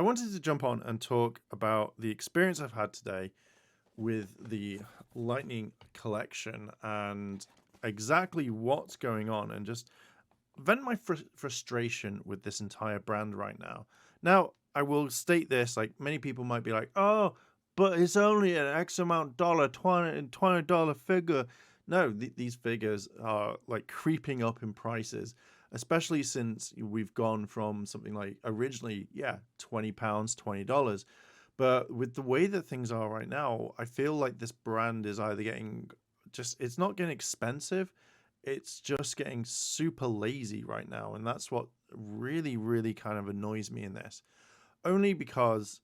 I wanted to jump on and talk about the experience I've had today with the Lightning collection and exactly what's going on and just vent my frustration with this entire brand right now. Now, I will state this like many people might be like, oh, but it's only an X amount dollar, $20 figure. No, these figures are like creeping up in prices, especially since we've gone from something like originally, yeah, £20, $20. But with the way that things are right now, I feel like this brand is either getting it's not getting expensive, it's just getting super lazy right now. And that's what really, really kind of annoys me in this. Only because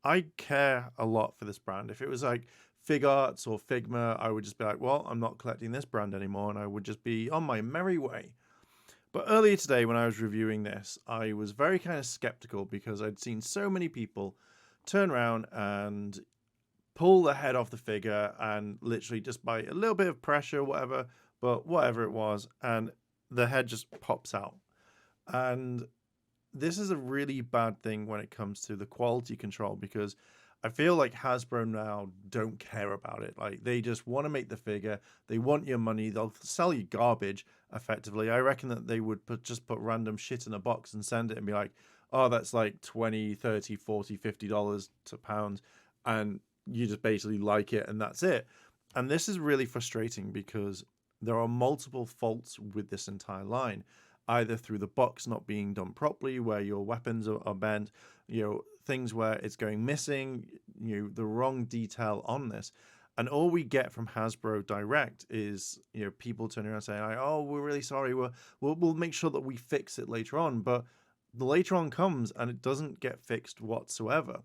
I care a lot for this brand. If it was like Fig Arts or Figma, I would just be like, well, I'm not collecting this brand anymore, and I would just be on my merry way. But earlier today, when I was reviewing this, I was very kind of skeptical because I'd seen so many people turn around and pull the head off the figure and literally just by a little bit of pressure, whatever, but whatever it was, and the head just pops out. And this is a really bad thing when it comes to the quality control because I feel like Hasbro now don't care about it. Like they just want to make the figure, they want your money, they'll sell you garbage effectively. I reckon that they would just put random shit in a box and send it and be like, oh, that's like 20, 30, 40, $50 to pounds. And you just basically like it and that's it. And this is really frustrating because there are multiple faults with this entire line, either through the box not being done properly, where your weapons are bent, things where it's going missing, the wrong detail on this. And all we get from Hasbro Direct is, people turning around saying, like, oh, we're really sorry, we'll make sure that we fix it later on. But the later on comes and it doesn't get fixed whatsoever.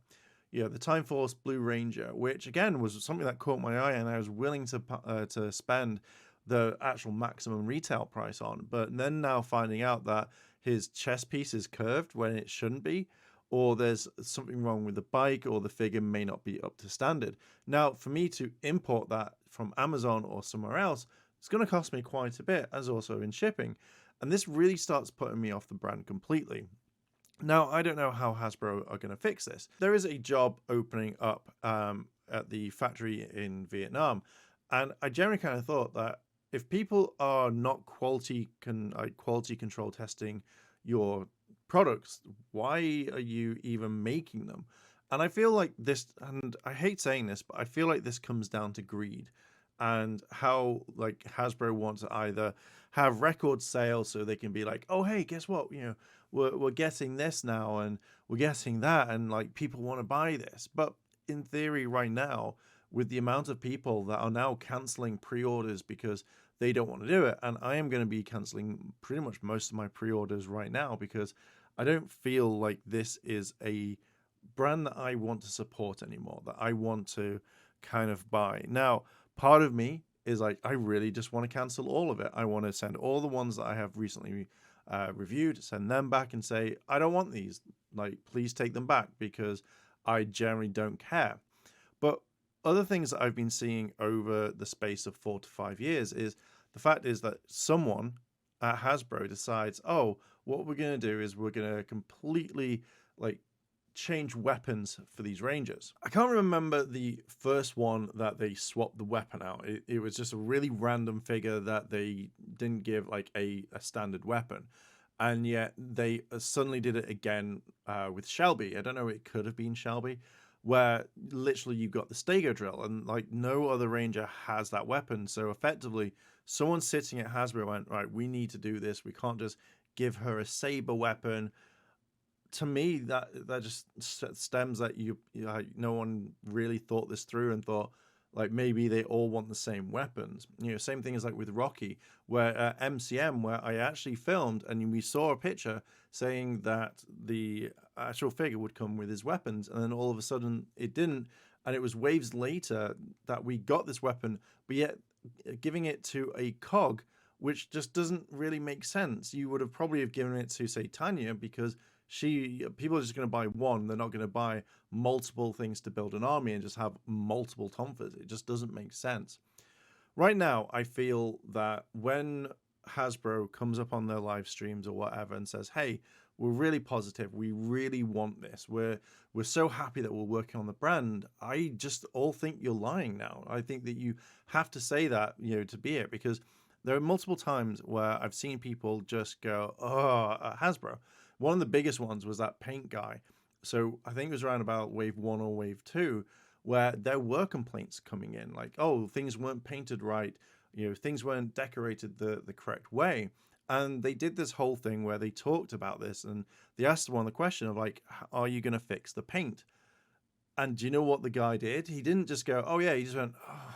The Time Force Blue Ranger, which again was something that caught my eye and I was willing to spend the actual maximum retail price on. But then now finding out that his chest piece is curved when it shouldn't be, or there's something wrong with the bike, or the figure may not be up to standard. Now, for me to import that from Amazon or somewhere else, it's going to cost me quite a bit, as also in shipping. And this really starts putting me off the brand completely. Now, I don't know how Hasbro are going to fix this. There is a job opening up at the factory in Vietnam, and I generally kind of thought that if people are not quality control testing your products, why are you even making them? And I feel like this, and I hate saying this, but I feel like this comes down to greed and how like Hasbro wants to either have record sales so they can be like, oh hey, guess what? We're getting this now and we're getting that, and like people want to buy this. But in theory, right now, with the amount of people that are now canceling pre-orders because they don't want to do it, and I am going to be canceling pretty much most of my pre-orders right now because I don't feel like this is a brand that I want to support anymore, that I want to kind of buy. Now, part of me is like, I really just want to cancel all of it. I want to send all the ones that I have recently reviewed, send them back and say, I don't want these. Like, please take them back because I generally don't care. But other things that I've been seeing over the space of 4 to 5 years is the fact is that someone at Hasbro decides, oh, what we're going to do is we're going to completely like change weapons for these Rangers. I can't remember the first one that they swapped the weapon out. It was just a really random figure that they didn't give like a standard weapon. And yet they suddenly did it again with Shelby. I don't know, it could have been Shelby, where literally you've got the Stego drill and like no other Ranger has that weapon. So effectively, someone sitting at Hasbro went, right, we need to do this. We can't just give her a saber weapon. To me, that just stems that no one really thought this through and thought like maybe they all want the same weapons. Same thing as like with Rocky, where MCM, where I actually filmed and we saw a picture saying that the actual figure would come with his weapons, and then all of a sudden it didn't, and it was waves later that we got this weapon, but yet giving it to a cog, which just doesn't really make sense. You would have probably have given it to, say, Tanya, because people are just going to buy one. They're not going to buy multiple things to build an army and just have multiple Tomfas. It just doesn't make sense. Right now, I feel that when Hasbro comes up on their live streams or whatever and says, hey, we're really positive. We really want this. We're so happy that we're working on the brand. I just all think you're lying now. I think that you have to say that, to be it, because there are multiple times where I've seen people just go, oh, Hasbro. One of the biggest ones was that paint guy. So I think it was around about wave 1 or wave 2 where there were complaints coming in, like, oh, things weren't painted right, things weren't decorated the correct way. And they did this whole thing where they talked about this, and they asked one the question of, like, are you going to fix the paint? And do you know what the guy did? He didn't just go, oh yeah, he just went, oh.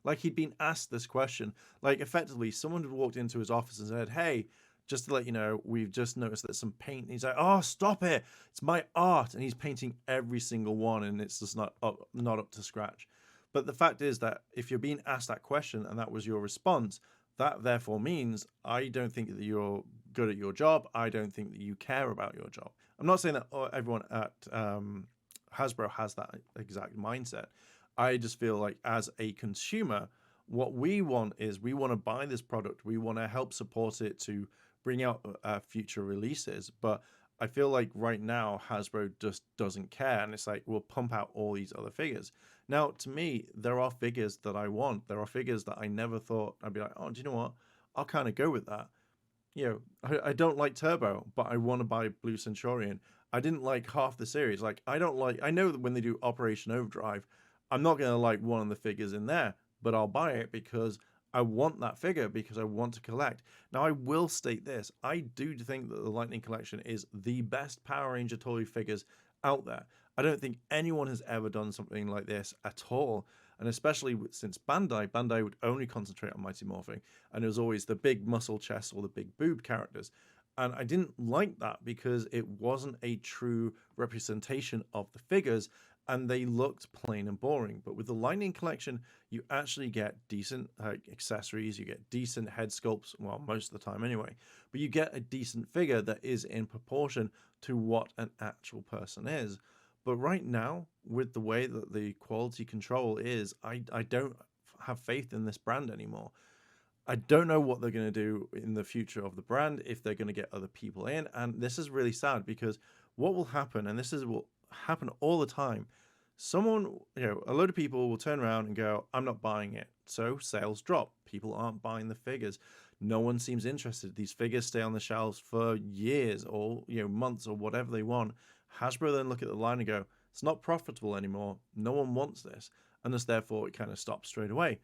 Like he'd been asked this question. Like effectively, someone had walked into his office and said, hey, just to let you know, we've just noticed that some paint. And he's like, oh, stop it. It's my art. And he's painting every single one, and it's just not up to scratch. But the fact is that if you're being asked that question and that was your response, that therefore means I don't think that you're good at your job. I don't think that you care about your job. I'm not saying that everyone at Hasbro has that exact mindset. I just feel like as a consumer, what we want is we want to buy this product. We want to help support it to bring out future releases. But I feel like right now Hasbro just doesn't care. And it's like, we'll pump out all these other figures. Now, to me, there are figures that I want. There are figures that I never thought I'd be like, oh, do you know what? I'll kind of go with that. I don't like Turbo, but I want to buy Blue Centurion. I didn't like half the series. Like, I know that when they do Operation Overdrive, I'm not going to like one of the figures in there, but I'll buy it because I want that figure, because I want to collect. Now, I will state this. I do think that the Lightning Collection is the best Power Ranger toy figures out there. I don't think anyone has ever done something like this at all. And especially since Bandai would only concentrate on Mighty Morphin. And it was always the big muscle chest or the big boob characters. And I didn't like that because it wasn't a true representation of the figures, and they looked plain and boring. But with the Lightning Collection, you actually get decent accessories, you get decent head sculpts, well, most of the time anyway, but you get a decent figure that is in proportion to what an actual person is. But right now, with the way that the quality control is, I don't have faith in this brand anymore. I don't know what they're going to do in the future of the brand, if they're going to get other people in. And this is really sad, because what will happen, and this is what happen all the time, someone, a load of people will turn around and go, I'm not buying it. So sales drop. People aren't buying the figures. No one seems interested. These figures stay on the shelves for years or months or whatever they want. Hasbro then look at the line and go, it's not profitable anymore. No one wants this. And thus, therefore, it kind of stops straight away.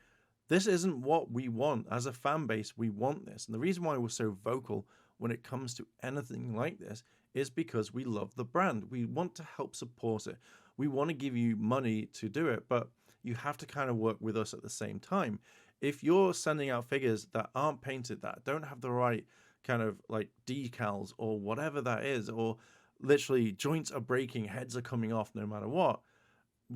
This isn't what we want. As a fan base, we want this. And the reason why we're so vocal when it comes to anything like this is because we love the brand. We want to help support it. We want to give you money to do it, but you have to kind of work with us at the same time. If you're sending out figures that aren't painted, that don't have the right kind of like decals or whatever that is, or literally joints are breaking, heads are coming off no matter what,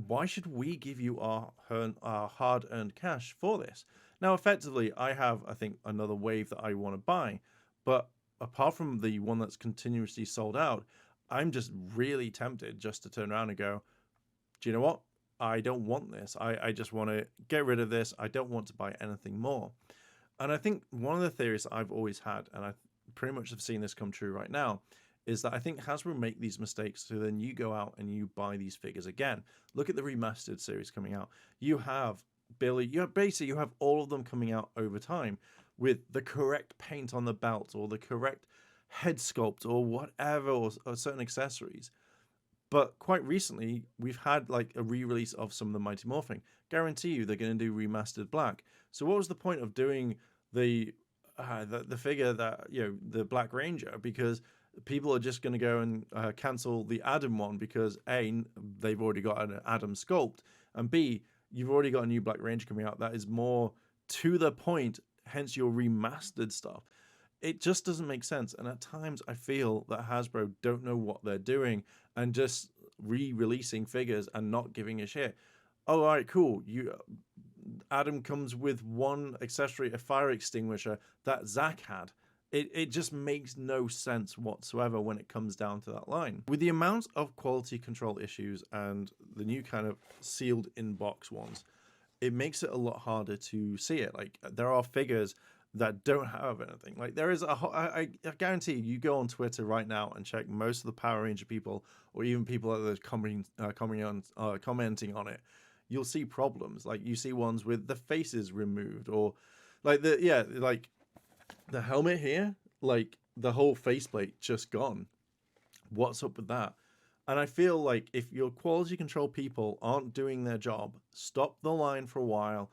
why should we give you our hard-earned cash for this? Now, effectively, I have, I think, another wave that I want to buy, but apart from the one that's continuously sold out, I'm just really tempted just to turn around and go, do you know what? I don't want this. I just want to get rid of this. I don't want to buy anything more. And I think one of the theories that I've always had, and I pretty much have seen this come true right now, is that I think Hasbro make these mistakes, so then you go out and you buy these figures again. Look at the remastered series coming out. You have Billy, you have all of them coming out over time with the correct paint on the belt or the correct head sculpt or whatever, or certain accessories. But quite recently, we've had like a re-release of some of the Mighty Morphin. Guarantee you they're going to do remastered black. So what was the point of doing the figure that, the Black Ranger? Because people are just going to go and cancel the Adam one because A, they've already got an Adam sculpt, and B, you've already got a new Black Ranger coming out that is more to the point, hence your remastered stuff. It just doesn't make sense. And at times I feel that Hasbro don't know what they're doing and just re-releasing figures and not giving a shit. Oh, all right, cool. Adam comes with one accessory, a fire extinguisher that Zach had. It just makes no sense whatsoever when it comes down to that line. With the amount of quality control issues and the new kind of sealed in-box ones, it makes it a lot harder to see it. Like, there are figures that don't have anything. Like there is I guarantee you go on Twitter right now and check most of the Power Ranger people, or even people that are commenting on it. You'll see problems. Like you see ones with the faces removed, or like like the helmet here, like the whole faceplate just gone. What's up with that? And I feel like if your quality control people aren't doing their job, stop the line for a while,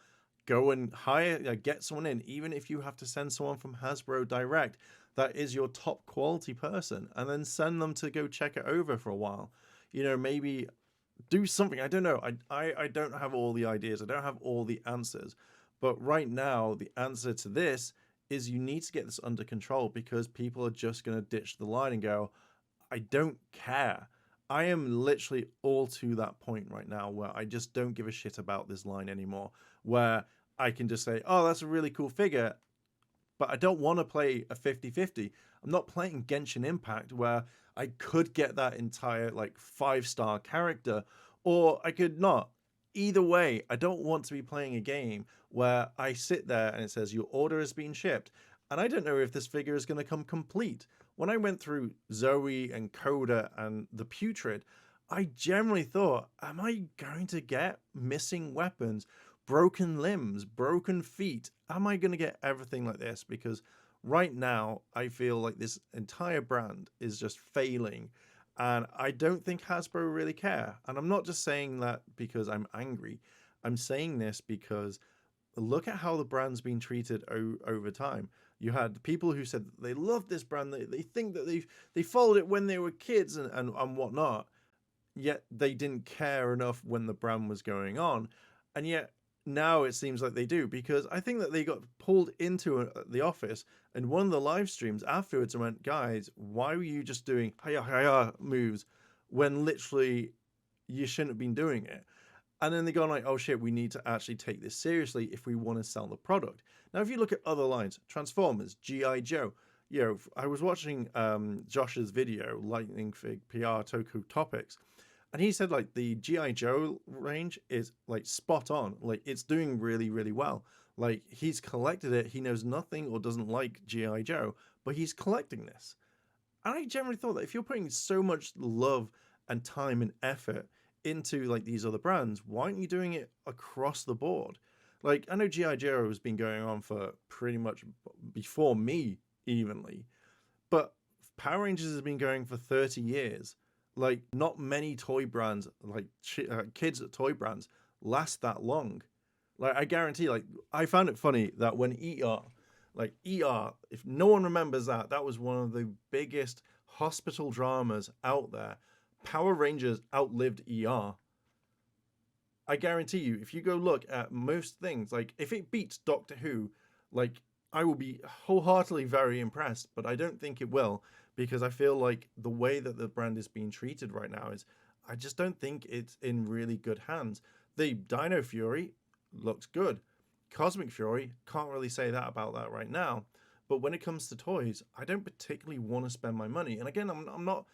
go and hire, get someone in, even if you have to send someone from Hasbro direct that is your top quality person, and then send them to go check it over for a while. Maybe do something. I don't know. I don't have all the ideas. I don't have all the answers. But right now, the answer to this is you need to get this under control, because people are just going to ditch the line and go, I don't care. I am literally all to that point right now where I just don't give a shit about this line anymore. Where I can just say, oh, that's a really cool figure, but I don't want to play a 50-50. I'm not playing Genshin Impact where I could get that entire like 5-star character, or I could not. Either way, I don't want to be playing a game where I sit there and it says your order has been shipped, and I don't know if this figure is going to come complete. When I went through Zoe and Coda and the Putrid, I generally thought, am I going to get missing weapons, broken limbs, broken feet? Am I going to get everything like this? Because right now, I feel like this entire brand is just failing. And I don't think Hasbro really care. And I'm not just saying that because I'm angry. I'm saying this because look at how the brand's been treated over time. You had people who said they love this brand. They think that they followed it when they were kids and whatnot. Yet they didn't care enough when the brand was going on. And yet now it seems like they do, because I think that they got pulled into the office and one of the live streams afterwards and went, guys, why were you just doing hiya hiya moves when literally you shouldn't have been doing it? And then they go like, oh shit, we need to actually take this seriously if we want to sell the product. Now, if you look at other lines, Transformers, G.I. Joe, I was watching Josh's video, Lightning Fig PR Toku Topics, and he said like the G.I. Joe range is like spot on. Like it's doing really, really well. Like he's collected it. He knows nothing or doesn't like G.I. Joe, but he's collecting this. And I generally thought that if you're putting so much love and time and effort into like these other brands, why aren't you doing it across the board? Like I know G.I. Joe has been going on for pretty much before me evenly, but Power Rangers has been going for 30 years. Like not many toy brands, like kids toy brands, last that long. Like I guarantee, like I found it funny that when ER, if no one remembers that, that was one of the biggest hospital dramas out there. Power Rangers outlived ER. I guarantee you, if you go look at most things, like if it beats Doctor Who, like I will be wholeheartedly very impressed, but I don't think it will, because I feel like the way that the brand is being treated right now is, I just don't think it's in really good hands. The Dino Fury looks good. Cosmic Fury, can't really say that about that right now. But when it comes to toys, I don't particularly want to spend my money. And again, I'm not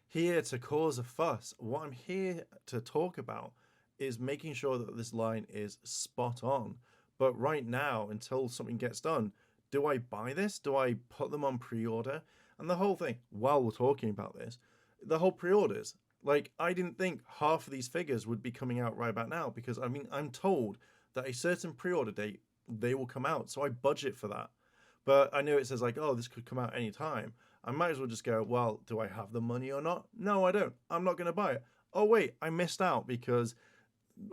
here to cause a fuss. What I'm here to talk about is making sure that this line is spot on. But right now, until something gets done, do I buy this? Do I put them on pre-order? And the whole thing, while we're talking about this, the whole pre-orders, like I didn't think half of these figures would be coming out right about now, because I mean, I'm told that a certain pre-order date, they will come out. So I budget for that. But I know it says like, oh, this could come out anytime. I might as well just go, well, do I have the money or not? No, I don't. I'm not going to buy it. Oh, wait, I missed out because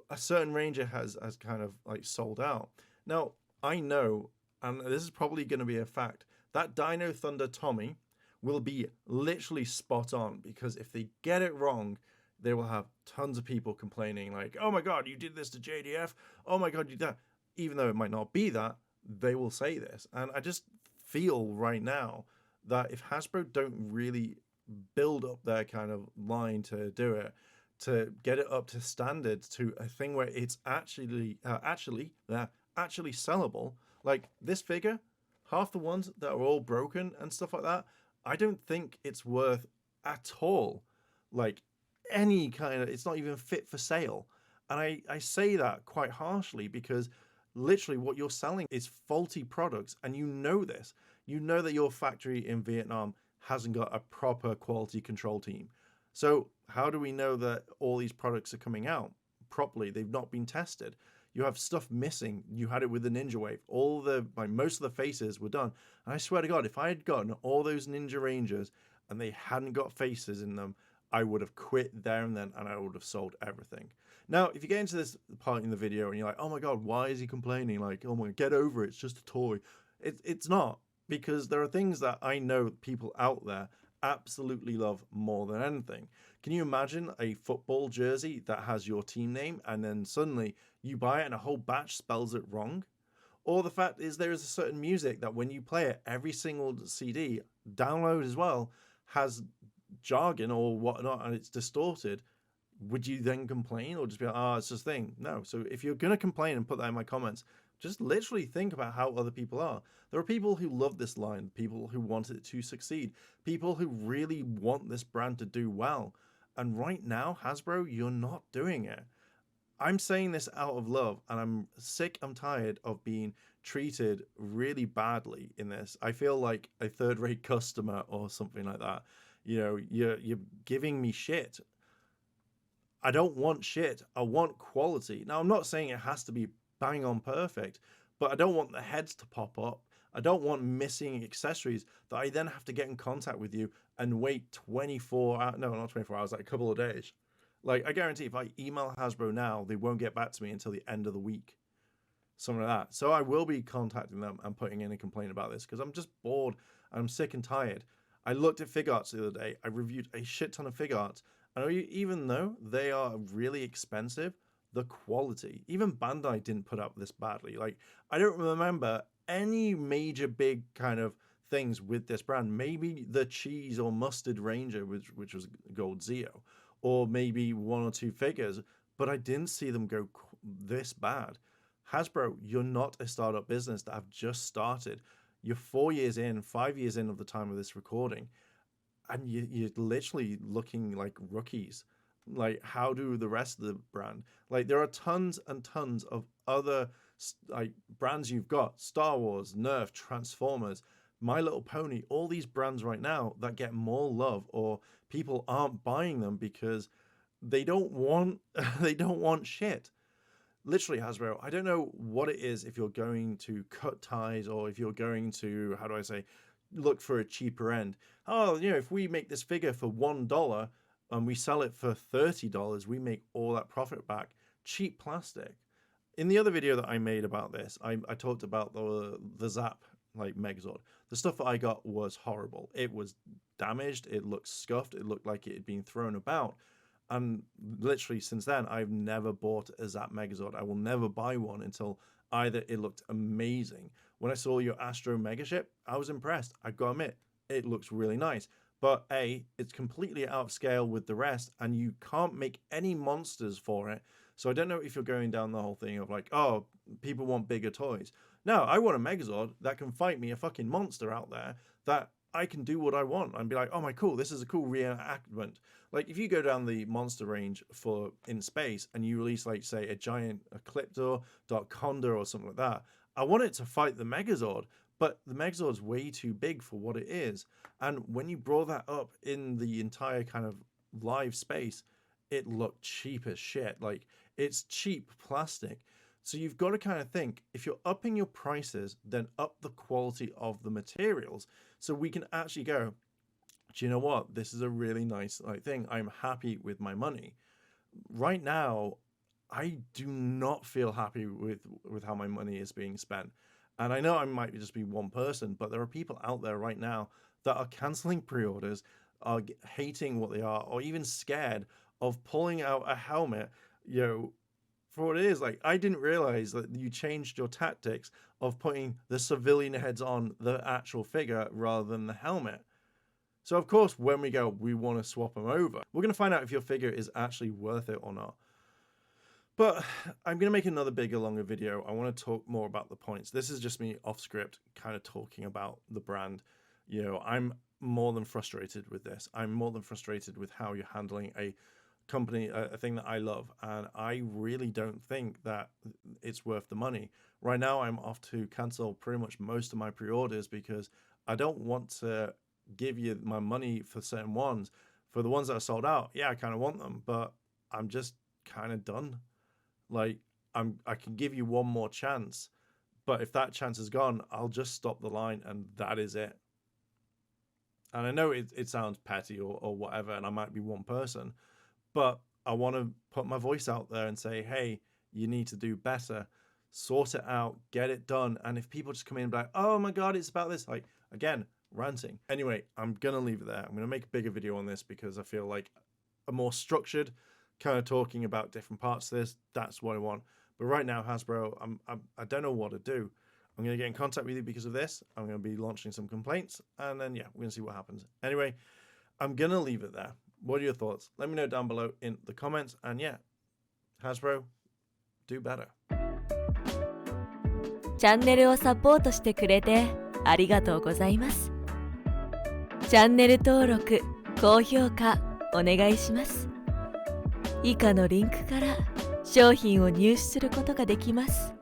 a certain Ranger has kind of like sold out. Now, I know, and this is probably going to be a fact, that Dino Thunder Tommy will be literally spot on, because if they get it wrong, they will have tons of people complaining like, oh my God, you did this to JDF. Oh my God, you did that. Even though it might not be that, they will say this. And I just feel right now that if Hasbro don't really build up their kind of line to do it, to get it up to standards, to a thing where it's actually sellable, like this figure, half the ones that are all broken and stuff like that, I don't think it's worth at all like any kind of, it's not even fit for sale. And I say that quite harshly, because literally what you're selling is faulty products, and you know this. You know that your factory in Vietnam hasn't got a proper quality control team. So how do we know that all these products are coming out properly? They've not been tested. You have stuff missing. You had it with the Ninja Wave. All the like most of the faces were done. And I swear to God, if I had gotten all those Ninja Rangers and they hadn't got faces in them, I would have quit there and then, and I would have sold everything. Now, if you get into this part in the video and you're like, oh my God, why is he complaining? Like, oh my, get over it. It's just a toy. It's not, because there are things that I know people out there absolutely love more than anything. Can you imagine a football jersey that has your team name and then suddenly you buy it and a whole batch spells it wrong? Or the fact is there is a certain music that when you play it, every single CD, download as well, has jargon or whatnot and it's distorted. Would you then complain or just be like, oh, it's just a thing? No. So if you're going to complain and put that in my comments, just literally think about how other people are. There are people who love this line, people who want it to succeed, people who really want this brand to do well. And right now, Hasbro, you're not doing it. I'm saying this out of love, and I'm sick, I'm tired of being treated really badly in this. I feel like a third-rate customer or something like that. You know, you're giving me shit. I don't want shit. I want quality. Now, I'm not saying it has to be bang on perfect, but I don't want the heads to pop up. I don't want missing accessories that I then have to get in contact with you and wait 24 hours. No, not 24 hours, like a couple of days. Like, I guarantee if I email Hasbro now, they won't get back to me until the end of the week. Something like that. So I will be contacting them and putting in a complaint about this because I'm just bored and I'm sick and tired. I looked at fig arts the other day. I reviewed a shit ton of fig arts. And even though they are really expensive, the quality, even Bandai didn't put up this badly. Like, I don't remember any major big kind of things with this brand. Maybe the cheese or mustard Ranger, which was Gold Zeo, or maybe one or two figures, but I didn't see them go this bad. Hasbro, you're not a startup business that have just started. You're 4 years in, 5 years in of the time of this recording, and you're literally looking like rookies. Like, how do the rest of the brand? Like, there are tons and tons of other like brands you've got: Star Wars, Nerf, Transformers, My Little Pony, all these brands right now that get more love, or people aren't buying them because they don't want they don't want shit. Literally, Hasbro, I don't know what it is, if you're going to cut ties or if you're going to, how do I say, look for a cheaper end. Oh, you know, if we make this figure for $1 and we sell it for $30, we make all that profit back. Cheap plastic. In the other video that I made about this, I talked about the Zap like Megazord. The stuff that I got was horrible. It was damaged. It looked scuffed. It looked like it had been thrown about. And literally since then, I've never bought a Zap Megazord. I will never buy one until either it looked amazing. When I saw your Astro Megaship, I was impressed. I've got to admit, it looks really nice. But A, it's completely out of scale with the rest, and you can't make any monsters for it. So I don't know if you're going down the whole thing of like, oh, people want bigger toys. No, I want a Megazord that can fight me a fucking monster out there that I can do what I want and be like, oh my, cool, this is a cool reenactment. Like, if you go down the monster range for in space and you release, like, say, a giant Ecliptor, Dark Condor or something like that, I want it to fight the Megazord, but the Megazord's way too big for what it is. And when you brought that up in the entire kind of live space, it looked cheap as shit. Like, it's cheap plastic. So you've got to kind of think, if you're upping your prices, then up the quality of the materials so we can actually go, do you know what? This is a really nice thing. I'm happy with my money. Right now, I do not feel happy with how my money is being spent. And I know I might just be one person, but there are people out there right now that are canceling pre-orders, are hating what they are, or even scared of pulling out a helmet, you know, for what it is. Like, I didn't realize that you changed your tactics of putting the civilian heads on the actual figure rather than the helmet. So of course, when we go, we want to swap them over. We're going to find out if your figure is actually worth it or not. But I'm going to make another bigger, longer video. I want to talk more about the points. This is just me off script, kind of talking about the brand. You know, I'm more than frustrated with this. I'm more than frustrated with how you're handling a company, a thing that I love, and I really don't think that it's worth the money. Right now, I'm off to cancel pretty much most of my pre-orders because I don't want to give you my money for certain ones. For the ones that are sold out, yeah, I kind of want them, but I'm just kind of done. Like, I can give you one more chance, but if that chance is gone, I'll just stop the line and that is it. And I know it sounds petty or whatever, and I might be one person, but I want to put my voice out there and say, hey, you need to do better, sort it out, get it done. And if people just come in and be like, oh my God, it's about this, like, again, ranting. Anyway, I'm going to leave it there. I'm going to make a bigger video on this because I feel like a more structured kind of talking about different parts of this, that's what I want. But right now, Hasbro, I don't know what to do. I'm going to get in contact with you because of this. I'm going to be launching some complaints, and then, yeah, we're going to see what happens. Anyway, I'm going to leave it there. What are your thoughts? Let me know down below in the comments. And yeah, Hasbro, do better. チャンネルをサポートしてくれてありがとうございます。チャンネル登録、高評価お願いします。以下のリンクから商品を入手することができます。